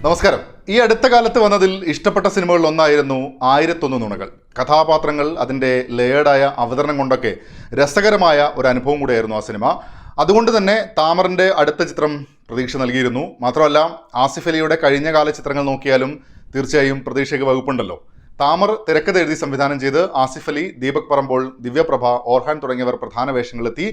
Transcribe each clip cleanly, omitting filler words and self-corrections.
നമസ്കാരം. ഈ അടുത്ത കാലത്ത് വന്നതിൽ ഇഷ്ടപ്പെട്ട സിനിമകളിൽ ഒന്നായിരുന്നു 1001 നുണകൾ. കഥാപാത്രങ്ങൾ അതിൻ്റെ ലേയേർഡായ അവതരണം കൊണ്ടൊക്കെ രസകരമായ ഒരു അനുഭവം കൂടിയായിരുന്നു ആ സിനിമ. അതുകൊണ്ട് തന്നെ താമറിൻ്റെ അടുത്ത ചിത്രം പ്രതീക്ഷ നൽകിയിരുന്നു. മാത്രമല്ല, ആസിഫ് അലിയുടെ കഴിഞ്ഞകാല ചിത്രങ്ങൾ നോക്കിയാലും തീർച്ചയായും പ്രതീക്ഷയ്ക്ക് വകുപ്പുണ്ടല്ലോ. താമർ തിരക്കഥ എഴുതി സംവിധാനം ചെയ്ത് ആസിഫ് അലി, ദീപക് പറമ്പോൾ, ദിവ്യപ്രഭ, ഓർഹാൻ തുടങ്ങിയവർ പ്രധാന വേഷങ്ങളിലെത്തി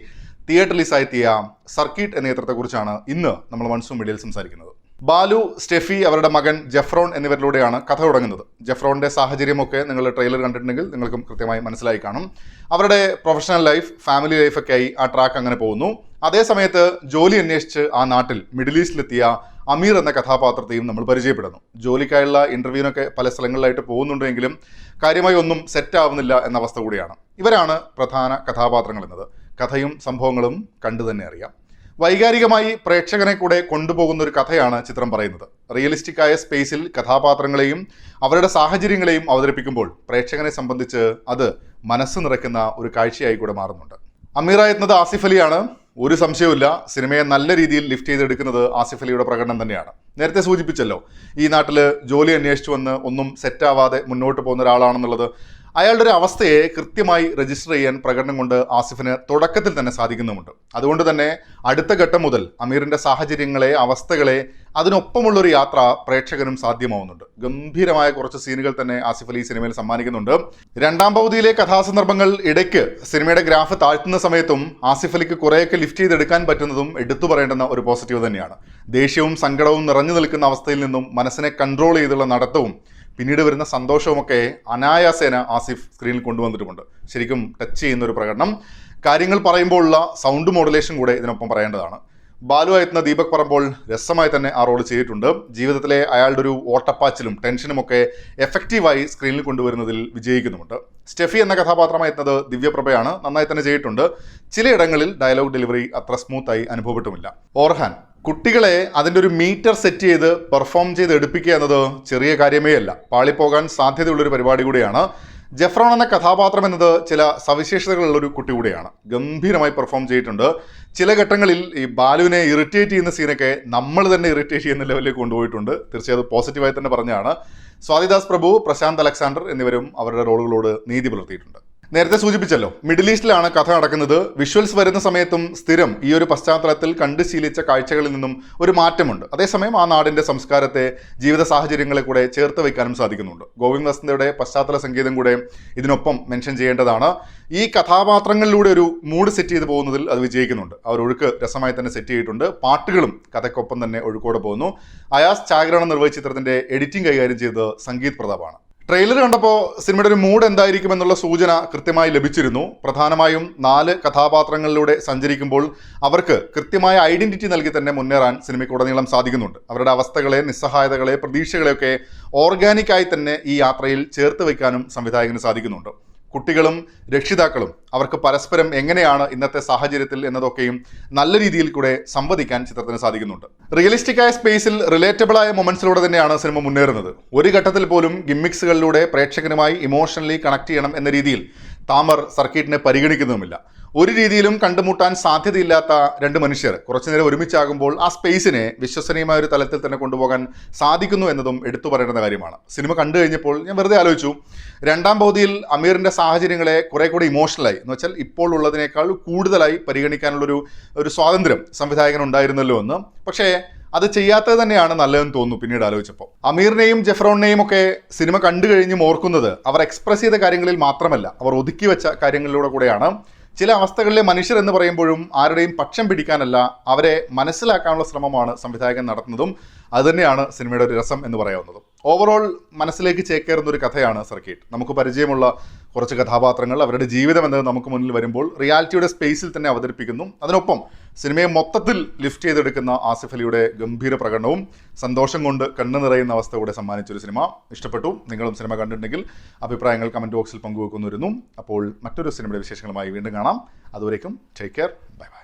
തിയേറ്റർ റിലീസായെത്തിയ സർക്കിട്ട് എന്ന ചിത്രത്തെക്കുറിച്ചാണ് ഇന്ന് നമ്മൾ മൺസൂൺ മീഡിയയിൽ സംസാരിക്കുന്നത്. ബാലു, സ്റ്റെഫി, അവരുടെ മകൻ ജെഫ്രോൺ എന്നിവരിലൂടെയാണ് കഥ തുടങ്ങുന്നത്. ജെഫ്രോണിൻ്റെ സാഹചര്യമൊക്കെ നിങ്ങൾ ട്രെയിലർ കണ്ടിട്ടുണ്ടെങ്കിൽ നിങ്ങൾക്കും കൃത്യമായി മനസ്സിലായി കാണും. അവരുടെ പ്രൊഫഷണൽ ലൈഫ്, ഫാമിലി ലൈഫൊക്കെ ആയി ആ ട്രാക്ക് അങ്ങനെ പോകുന്നു. അതേസമയത്ത് ജോലി അന്വേഷിച്ച് ആ നാട്ടിൽ മിഡിൽ ഈസ്റ്റിലെത്തിയ അമീർ എന്ന കഥാപാത്രത്തെയും നമ്മൾ പരിചയപ്പെടുന്നു. ജോലിക്കായുള്ള ഇൻ്റർവ്യൂവിനൊക്കെ പല സ്ഥലങ്ങളിലായിട്ട് പോകുന്നുണ്ടെങ്കിലും കാര്യമായി ഒന്നും സെറ്റ് ആവുന്നില്ല എന്ന അവസ്ഥ കൂടിയാണ്. ഇവരാണ് പ്രധാന കഥാപാത്രങ്ങൾ എന്നത് കഥയും സംഭവങ്ങളും കണ്ടു തന്നെ അറിയാം. വൈകാരികമായി പ്രേക്ഷകനെ കൂടെ കൊണ്ടുപോകുന്ന ഒരു കഥയാണ് ചിത്രം പറയുന്നത്. റിയലിസ്റ്റിക്കായ സ്പേസിൽ കഥാപാത്രങ്ങളെയും അവരുടെ സാഹചര്യങ്ങളെയും അവതരിപ്പിക്കുമ്പോൾ പ്രേക്ഷകനെ സംബന്ധിച്ച് അത് മനസ്സ് നിറയ്ക്കുന്ന ഒരു കാഴ്ചയായി കൂടെ മാറുന്നുണ്ട്. അമീറായെത്തുന്നത് ആസിഫ് അലിയാണ്. ഒരു സംശയവുമില്ല, സിനിമയെ നല്ല രീതിയിൽ ലിഫ്റ്റ് ചെയ്തെടുക്കുന്നത് ആസിഫ് അലിയുടെ പ്രകടനം തന്നെയാണ്. നേരത്തെ സൂചിപ്പിച്ചല്ലോ, ഈ നാട്ടിൽ ജോലി അന്വേഷിച്ചു വന്ന് ഒന്നും സെറ്റാവാതെ മുന്നോട്ട് പോകുന്ന ഒരാളാണെന്നുള്ളത്. അയാളുടെ ഒരു അവസ്ഥയെ കൃത്യമായി രജിസ്റ്റർ ചെയ്യാൻ പ്രകടനം കൊണ്ട് ആസിഫിന് തുടക്കത്തിൽ തന്നെ സാധിക്കുന്നുമുണ്ട്. അതുകൊണ്ട് തന്നെ അടുത്ത ഘട്ടം മുതൽ അമീറിൻ്റെ സാഹചര്യങ്ങളെ, അവസ്ഥകളെ, അതിനൊപ്പമുള്ളൊരു യാത്ര പ്രേക്ഷകനും സാധ്യമാവുന്നുണ്ട്. ഗംഭീരമായ കുറച്ച് സീനുകൾ തന്നെ ആസിഫ് അലി സിനിമയിൽ സമ്മാനിക്കുന്നുണ്ട്. രണ്ടാം പകുതിയിലെ കഥാസന്ദർഭങ്ങൾ ഇടയ്ക്ക് സിനിമയുടെ ഗ്രാഫ് താഴ്ത്തുന്ന സമയത്തും ആസിഫ് അലിക്ക് കുറേയൊക്കെ ലിഫ്റ്റ് ചെയ്തെടുക്കാൻ പറ്റുന്നതും എടുത്തു പറയേണ്ടുന്ന ഒരു പോസിറ്റീവ് തന്നെയാണ്. ദേഷ്യവും സങ്കടവും നിറഞ്ഞു നിൽക്കുന്ന അവസ്ഥയിൽ നിന്നും മനസ്സിനെ കൺട്രോൾ ചെയ്തുള്ള നടത്തവും പിന്നീട് വരുന്ന സന്തോഷവുമൊക്കെ അനായാസേന ആസിഫ് സ്ക്രീനിൽ കൊണ്ടുവന്നിട്ടുമുണ്ട്. ശരിക്കും ടച്ച് ചെയ്യുന്ന ഒരു പ്രകടനം. കാര്യങ്ങൾ പറയുമ്പോഴുള്ള സൗണ്ട് മോഡുലേഷൻ കൂടെ ഇതിനൊപ്പം പറയേണ്ടതാണ്. ബാലു ആയെത്തുന്ന ദീപക് പറമ്പോൾ രസമായി തന്നെ ആ റോൾ ചെയ്തിട്ടുണ്ട്. ജീവിതത്തിലെ അയാളുടെ ഒരു ഓട്ടപ്പാച്ചിലും ടെൻഷനുമൊക്കെ എഫക്റ്റീവായി സ്ക്രീനിൽ കൊണ്ടുവരുന്നതിൽ വിജയിക്കുന്നുമുണ്ട്. സ്റ്റെഫി എന്ന കഥാപാത്രമായിരുന്നത് ദിവ്യപ്രഭയാണ്. നന്നായി തന്നെ ചെയ്തിട്ടുണ്ട്. ചിലയിടങ്ങളിൽ ഡയലോഗ് ഡെലിവറി അത്ര സ്മൂത്തായി അനുഭവപ്പെട്ടുമില്ല. ഓർഹാൻ, കുട്ടികളെ അതിൻ്റെ ഒരു മീറ്റർ സെറ്റ് ചെയ്ത് പെർഫോം ചെയ്ത് എടുപ്പിക്കുക എന്നത് ചെറിയ കാര്യമേ അല്ല. പാളിപ്പോകാൻ സാധ്യതയുള്ളൊരു പരിപാടി കൂടിയാണ്. ജെഫ്രോൺ എന്ന കഥാപാത്രം എന്നത് ചില സവിശേഷതകളുള്ളൊരു കുട്ടി കൂടിയാണ്. ഗംഭീരമായി പെർഫോം ചെയ്തിട്ടുണ്ട്. ചില ഘട്ടങ്ങളിൽ ഈ ബാലുവിനെ ഇറിറ്റേറ്റ് ചെയ്യുന്ന സീനൊക്കെ നമ്മൾ തന്നെ ഇറിറ്റേറ്റ് ചെയ്യുന്ന ലെവലിലേക്ക് കൊണ്ടുപോയിട്ടുണ്ട്. തീർച്ചയായും അത് പോസിറ്റീവായി തന്നെ പറഞ്ഞതാണ്. സ്വാതിദാസ് പ്രഭു, പ്രശാന്ത് അലക്സാണ്ടർ എന്നിവരും അവരുടെ റോളുകളോട് നീതി പുലർത്തിയിട്ടുണ്ട്. നേരത്തെ സൂചിപ്പിച്ചല്ലോ, മിഡിൽ ഈസ്റ്റിലാണ് കഥ നടക്കുന്നത്. വിഷ്വൽസ് വരുന്ന സമയത്തും സ്ഥിരം ഈ ഒരു പശ്ചാത്തലത്തിൽ കണ്ടു ശീലിച്ച കാഴ്ചകളിൽ നിന്നും ഒരു മാറ്റമുണ്ട്. അതേസമയം ആ നാടിൻ്റെ സംസ്കാരത്തെ, ജീവിത സാഹചര്യങ്ങളെ കൂടെ ചേർത്ത് വയ്ക്കാനും സാധിക്കുന്നുണ്ട്. ഗോവിന്ദ് വസന്തയുടെ പശ്ചാത്തല സംഗീതം കൂടെ ഇതിനൊപ്പം മെൻഷൻ ചെയ്യേണ്ടതാണ്. ഈ കഥാപാത്രങ്ങളിലൂടെ ഒരു മൂഡ് സെറ്റ് ചെയ്ത് പോകുന്നതിൽ അത് വിജയിക്കുന്നുണ്ട്. അവർ ഒഴുക്ക് രസമായി തന്നെ സെറ്റ് ചെയ്തിട്ടുണ്ട്. പാട്ടുകളും കഥയ്ക്കൊപ്പം തന്നെ ഒഴുക്കോടെ പോകുന്നു. അയാസ് ചാഗ്രഹണം നിർവഹിച്ച ചിത്രത്തിൻ്റെ എഡിറ്റിംഗ് കൈകാര്യം ചെയ്തത് സംഗീത് പ്രതാപാണ്. ട്രെയിലർ കണ്ടപ്പോൾ സിനിമയുടെ ഒരു മൂഡ് എന്തായിരിക്കുമെന്നുള്ള സൂചന കൃത്യമായി ലഭിച്ചിരുന്നു. പ്രധാനമായും 4 കഥാപാത്രങ്ങളിലൂടെ സഞ്ചരിക്കുമ്പോൾ അവർക്ക് കൃത്യമായ ഐഡന്റിറ്റി നൽകി തന്നെ മുന്നേറാൻ സിനിമയ്ക്കുടനീളം സാധിക്കുന്നുണ്ട്. അവരുടെ അവസ്ഥകളെ, നിസ്സഹായതകളെ, പ്രതീക്ഷകളെയൊക്കെ ഓർഗാനിക്കായി തന്നെ ഈ യാത്രയിൽ ചേർത്ത് വയ്ക്കാനും സംവിധായകന് സാധിക്കുന്നുണ്ട്. കുട്ടികളും രക്ഷിതാക്കളും അവർക്ക് പരസ്പരം എങ്ങനെയാണ് ഇന്നത്തെ സാഹചര്യത്തിൽ എന്നതൊക്കെയും നല്ല രീതിയിൽ കൂടെ സംവദിക്കാൻ ചിത്രത്തിന് സാധിക്കുന്നുണ്ട്. റിയലിസ്റ്റിക്കായ സ്പേസിൽ റിലേറ്റബിളായ മൊമെന്റ്സിലൂടെ തന്നെയാണ് സിനിമ മുന്നേറുന്നത്. ഒരു ഘട്ടത്തിൽ പോലും ഗിമ്മിക്സുകളിലൂടെ പ്രേക്ഷകനുമായി ഇമോഷണലി കണക്ട് ചെയ്യണം എന്ന രീതിയിൽ താമർ സർക്കിട്ടിനെ പരിഗണിക്കുന്നതുമില്ല. ഒരു രീതിയിലും കണ്ടുമുട്ടാൻ സാധ്യതയില്ലാത്ത 2 മനുഷ്യർ കുറച്ചു നേരം ഒരുമിച്ചാകുമ്പോൾ ആ സ്പേസിനെ വിശ്വസനീയമായ ഒരു തലത്തിൽ തന്നെ കൊണ്ടുപോകാൻ സാധിക്കുന്നു എന്നതും എടുത്തു പറയേണ്ട കാര്യമാണ്. സിനിമ കണ്ടു കഴിഞ്ഞപ്പോൾ ഞാൻ വെറുതെ ആലോചിച്ചു, രണ്ടാം പകുതിയിൽ അമീറിൻ്റെ സാഹചര്യങ്ങളെ കുറെ കൂടി ഇമോഷണലായി, എന്ന് വെച്ചാൽ ഇപ്പോൾ ഉള്ളതിനേക്കാൾ കൂടുതലായി പരിഗണിക്കാനുള്ളൊരു സ്വാതന്ത്ര്യം സംവിധായകൻ ഉണ്ടായിരുന്നല്ലോ എന്ന്. പക്ഷേ അത് ചെയ്യാത്തത് തന്നെയാണ് നല്ലതെന്ന് തോന്നുന്നു പിന്നീട് ആലോചിച്ചപ്പോൾ. അമീറിനെയും ജെഫ്രോണിനെയും ഒക്കെ സിനിമ കണ്ടു കഴിഞ്ഞും ഓർക്കുന്നത് അവർ എക്സ്പ്രസ് ചെയ്ത കാര്യങ്ങളിൽ മാത്രമല്ല, അവർ ഒതുക്കി വെച്ച കാര്യങ്ങളിലൂടെ കൂടെയാണ്. ചില അവസ്ഥകളിലെ മനുഷ്യർ എന്ന് പറയുമ്പോഴും ആരുടെയും പക്ഷം പിടിക്കാനല്ല, അവരെ മനസ്സിലാക്കാനുള്ള ശ്രമമാണ് സംവിധായകൻ നടത്തുന്നതും. അതുതന്നെയാണ് സിനിമയുടെ ഒരു രസം എന്ന് പറയാവുന്നതും. ഓവറോൾ മനസ്സിലേക്ക് ചേക്കേറുന്ന ഒരു കഥയാണ് സർക്കിട്ട്. നമുക്ക് പരിചയമുള്ള കുറച്ച് കഥാപാത്രങ്ങൾ, അവരുടെ ജീവിതം എന്നത് നമുക്ക് മുന്നിൽ വരുമ്പോൾ റിയാലിറ്റിയുടെ സ്പേസിൽ തന്നെ അവതരിപ്പിക്കുന്നു. അതിനൊപ്പം സിനിമയെ മൊത്തത്തിൽ ലിഫ്റ്റ് ചെയ്തെടുക്കുന്ന ആസിഫ് അലിയുടെ ഗംഭീര പ്രകടനവും സന്തോഷം കൊണ്ട് കണ്ണു നിറയുന്ന അവസ്ഥ കൂടെ സമ്മാനിച്ചൊരു സിനിമ. ഇഷ്ടപ്പെട്ടു. നിങ്ങളും സിനിമ കണ്ടിട്ടുണ്ടെങ്കിൽ അഭിപ്രായങ്ങൾ കമൻറ്റ് ബോക്സിൽ പങ്കുവെക്കുന്നു. അപ്പോൾ മറ്റൊരു സിനിമയുടെ വിശേഷങ്ങളുമായി വീണ്ടും കാണാം. അതുവരേക്കും ടേക്ക് കെയർ. Bye bye.